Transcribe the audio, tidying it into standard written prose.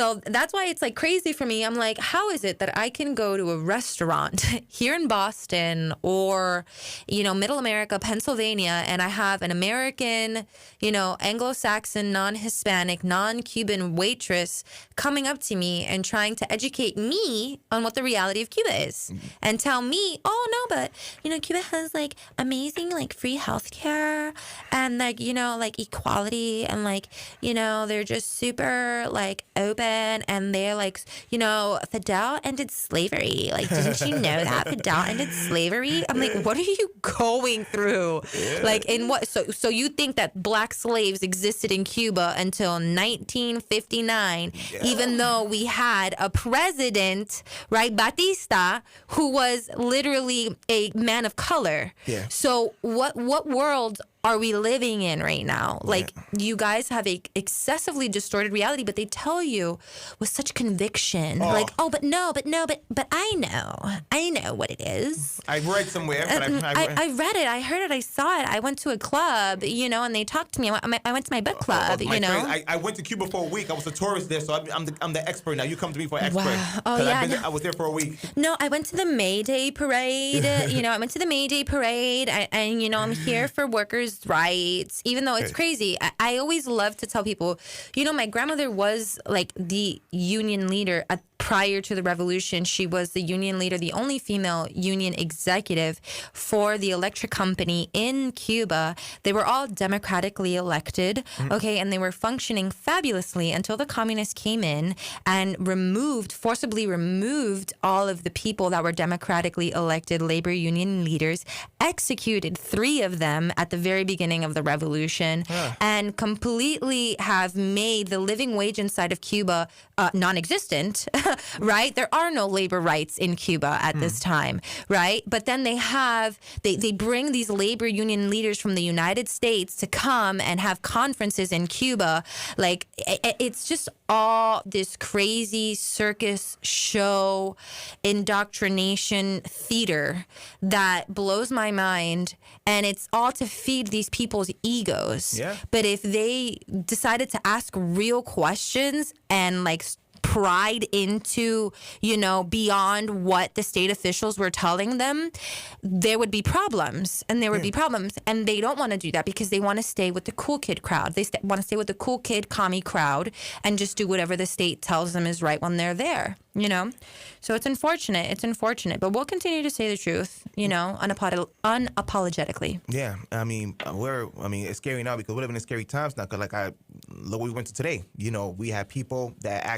So that's why it's like crazy for me. I'm like, how is it that I can go to a restaurant here in Boston or, Middle America, Pennsylvania, and I have an American, Anglo-Saxon, non-Hispanic, non-Cuban waitress coming up to me and trying to educate me on what the reality of Cuba is and tell me, oh, no, but, Cuba has like amazing, like free healthcare and like, like equality and like, they're just super like open. And they're like, Fidel ended slavery. Like, didn't you know that Fidel ended slavery? I'm like, what are you going through? Yeah. Like, in what? So you think that black slaves existed in Cuba until 1959, even though we had a president, right, Batista, who was literally a man of color. Yeah. So what world are we living in right now? Like, you guys have a excessively distorted reality, but they tell you with such conviction, like, but I know what it is. I read somewhere, but I read it, I heard it, I saw it. I went to a club, and they talked to me. I went to my book club, friends, I went to Cuba for a week. I was a tourist there, so I'm the expert now. You come to me for an expert. Wow. Oh yeah, I was there for a week. No, I went to the May Day parade. I went to the May Day parade, and I'm here for workers' rights, even though it's crazy. I always love to tell people, my grandmother was like the union leader prior to the revolution. She was the union leader, the only female union executive for the electric company in Cuba. They were all democratically elected, and they were functioning fabulously until the communists came in and forcibly removed all of the people that were democratically elected labor union leaders, executed 3 of them at the very beginning of the revolution, and completely have made the living wage inside of Cuba non-existent. Right? There are no labor rights in Cuba at this time, right? But then they bring these labor union leaders from the United States to come and have conferences in Cuba. Like, it's just all this crazy circus show, indoctrination theater that blows my mind. And it's all to feed these people's egos. Yeah. But if they decided to ask real questions and like pried into, beyond what the state officials were telling them, there would be problems. And And they don't want to do that because they want to stay with the cool kid crowd. They want to stay with the cool kid commie crowd and just do whatever the state tells them is right when they're there, So it's unfortunate. But we'll continue to say the truth, unapologetically. Yeah. It's scary now because we're living in scary times now. Because look what we went to today. We have people that actually